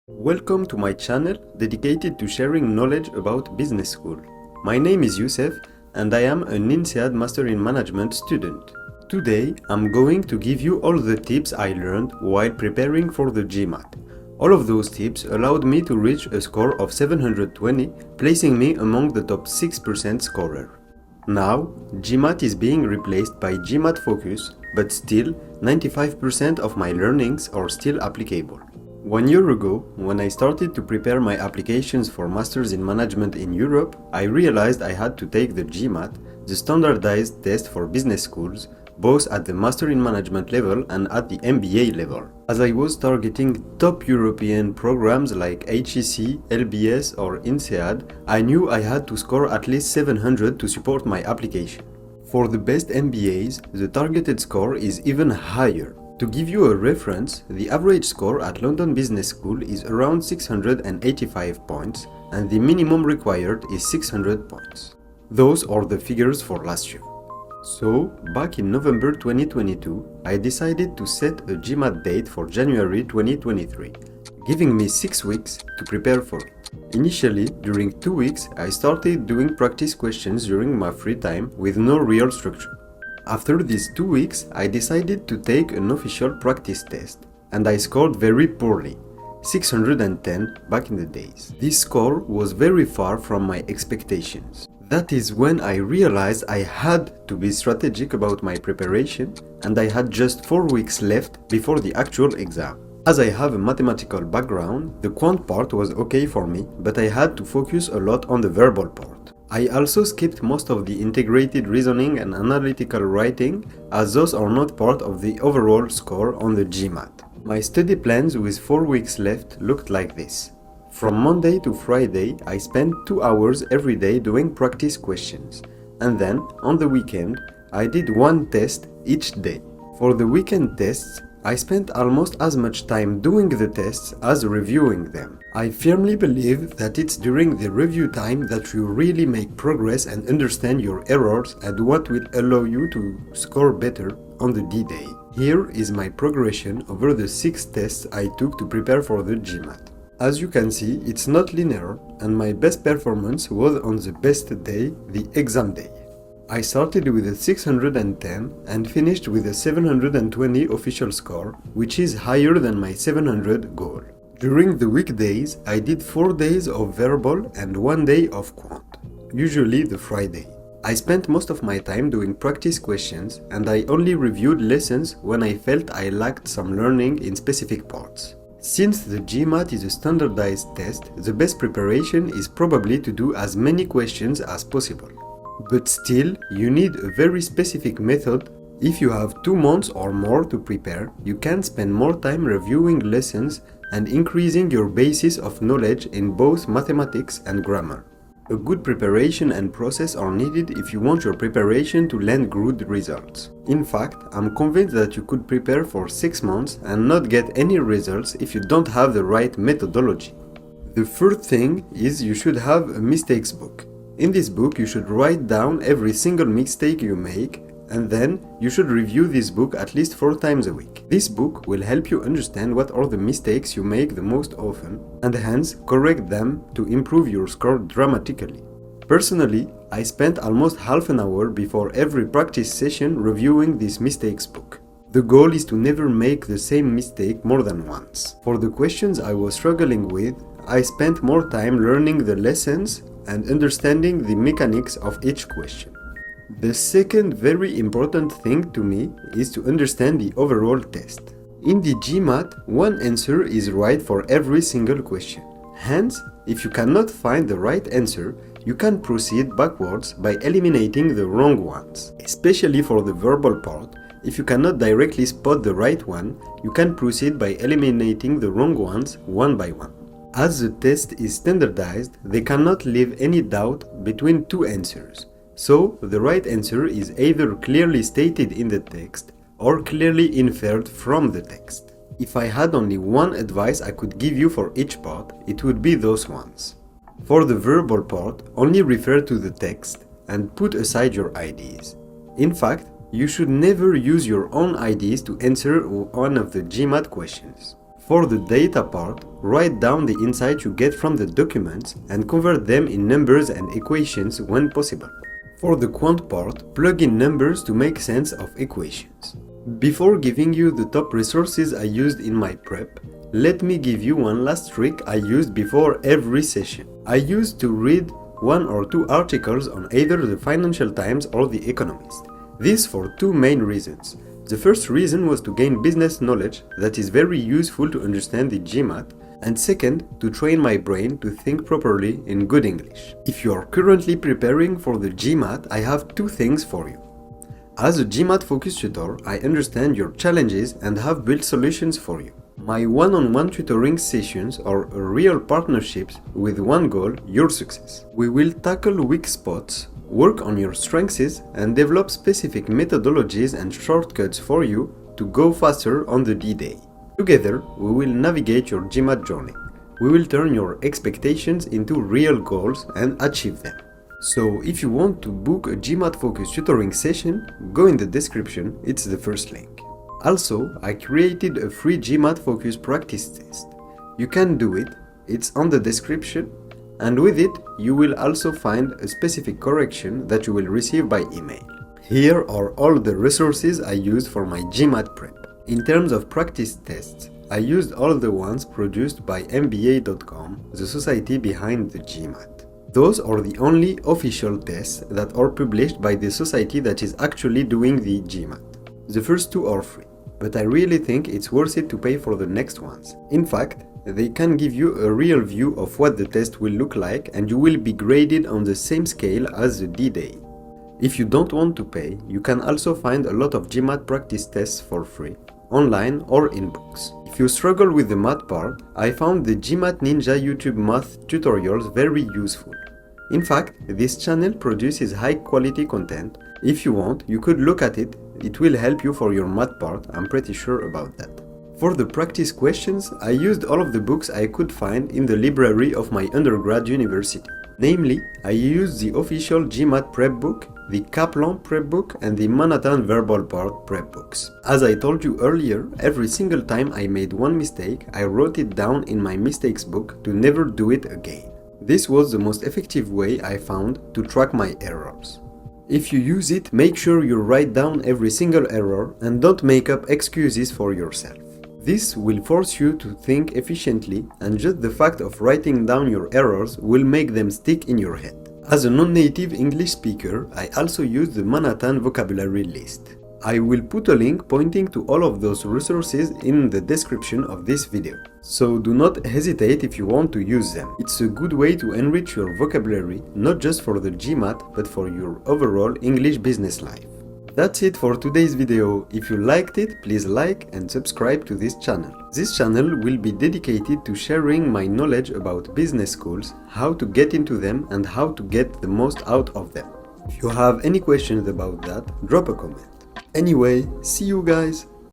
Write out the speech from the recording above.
Welcome to my channel dedicated to sharing knowledge about business school. My name is Youssef and I am an INSEAD Master in Management student. Today I'm going to give you all the tips I learned while preparing for the GMAT. All of those tips allowed me to reach a score of 720, placing me among the top 6% scorer. Now, GMAT is being replaced by GMAT Focus, but still 95% of my learnings are still applicable. 1 year ago, when I started to prepare my applications for Masters in Management in Europe, I realized I had to take the GMAT, the standardized test for business schools, both at the Master in Management level and at the MBA level. As I was targeting top European programs like HEC, LBS or INSEAD, I knew I had to score at least 700 to support my application. For the best MBAs, the targeted score is even higher. To give you a reference, the average score at London Business School is around 685 points and the minimum required is 600 points. Those are the figures for last year. So, back in November 2022, I decided to set a GMAT date for January 2023, giving me 6 weeks to prepare for it. Initially, during 2 weeks, I started doing practice questions during my free time with no real structure. After these 2 weeks, I decided to take an official practice test, and I scored very poorly, 610 back in the days. This score was very far from my expectations. That is when I realized I had to be strategic about my preparation, and I had just 4 weeks left before the actual exam. As I have a mathematical background, the quant part was okay for me, but I had to focus a lot on the verbal part. I also skipped most of the integrated reasoning and analytical writing, as those are not part of the overall score on the GMAT. My study plans with 4 weeks left looked like this. From Monday to Friday, I spent 2 hours every day doing practice questions, and then, on the weekend, I did 1 test each day. For the weekend tests, I spent almost as much time doing the tests as reviewing them. I firmly believe that it's during the review time that you really make progress and understand your errors and what will allow you to score better on the D-Day. Here is my progression over the 6 tests I took to prepare for the GMAT. As you can see, it's not linear, and my best performance was on the best day, the exam day. I started with a 610 and finished with a 720 official score, which is higher than my 700 goal. During the weekdays, I did 4 days of verbal and 1 day of quant, usually the Friday. I spent most of my time doing practice questions, and I only reviewed lessons when I felt I lacked some learning in specific parts. Since the GMAT is a standardized test, the best preparation is probably to do as many questions as possible. But still, you need a very specific method. If you have 2 months or more to prepare, you can spend more time reviewing lessons and increasing your basis of knowledge in both mathematics and grammar. A good preparation and process are needed if you want your preparation to land good results. In fact, I'm convinced that you could prepare for 6 months and not get any results if you don't have the right methodology. The first thing is you should have a mistakes book. In this book, you should write down every single mistake you make, and then you should review this book at least 4 times a week. This book will help you understand what are the mistakes you make the most often, and hence correct them to improve your score dramatically. Personally, I spent almost half an hour before every practice session reviewing this mistakes book. The goal is to never make the same mistake more than once. For the questions I was struggling with, I spent more time learning the lessons and understanding the mechanics of each question. The second very important thing to me is to understand the overall test. In the GMAT, one answer is right for every single question. Hence, if you cannot find the right answer, you can proceed backwards by eliminating the wrong ones. Especially for the verbal part, if you cannot directly spot the right one, you can proceed by eliminating the wrong ones one by one. As the test is standardized, they cannot leave any doubt between 2 answers. So, the right answer is either clearly stated in the text or clearly inferred from the text. If I had only one advice I could give you for each part, it would be those ones. For the verbal part, only refer to the text and put aside your ideas. In fact, you should never use your own ideas to answer one of the GMAT questions. For the data part, write down the insights you get from the documents and convert them in numbers and equations when possible. For the quant part, plug in numbers to make sense of equations. Before giving you the top resources I used in my prep, let me give you one last trick I used before every session. I used to read 1 or 2 articles on either the Financial Times or The Economist. This for 2 main reasons. The first reason was to gain business knowledge that is very useful to understand the GMAT, and second, to train my brain to think properly in good English. If you are currently preparing for the GMAT, I have 2 things for you. As a GMAT focus tutor, I understand your challenges and have built solutions for you. My one-on-one tutoring sessions are real partnerships with one goal, your success. We will tackle weak spots, work on your strengths, and develop specific methodologies and shortcuts for you to go faster on the D-Day. Together, we will navigate your GMAT journey. We will turn your expectations into real goals and achieve them. So, if you want to book a GMAT-focused tutoring session, go in the description, it's the first link. Also, I created a free GMAT-focused practice test. You can do it, it's on the description, and with it, you will also find a specific correction that you will receive by email. Here are all the resources I used for my GMAT prep. In terms of practice tests, I used all the ones produced by MBA.com, the society behind the GMAT. Those are the only official tests that are published by the society that is actually doing the GMAT. The first 2 are free, but I really think it's worth it to pay for the next ones. In fact, they can give you a real view of what the test will look like, and you will be graded on the same scale as the D-Day. If you don't want to pay, you can also find a lot of GMAT practice tests for free, online or in books. If you struggle with the math part, I found the GMAT Ninja YouTube math tutorials very useful. In fact, this channel produces high quality content. If you want, you could look at it. It will help you for your math part, I'm pretty sure about that. For the practice questions, I used all of the books I could find in the library of my undergrad university. Namely, I used the official GMAT prep book, the Kaplan prep book, and the Manhattan verbal part prep books. As I told you earlier, every single time I made one mistake, I wrote it down in my mistakes book to never do it again. This was the most effective way I found to track my errors. If you use it, make sure you write down every single error and don't make up excuses for yourself. This will force you to think efficiently, and just the fact of writing down your errors will make them stick in your head. As a non-native English speaker, I also use the Manhattan vocabulary list. I will put a link pointing to all of those resources in the description of this video. So do not hesitate if you want to use them. It's a good way to enrich your vocabulary, not just for the GMAT, but for your overall English business life. That's it for today's video. If you liked it, please like and subscribe to this channel. This channel will be dedicated to sharing my knowledge about business schools, how to get into them, and how to get the most out of them. If you have any questions about that, drop a comment. Anyway, see you guys!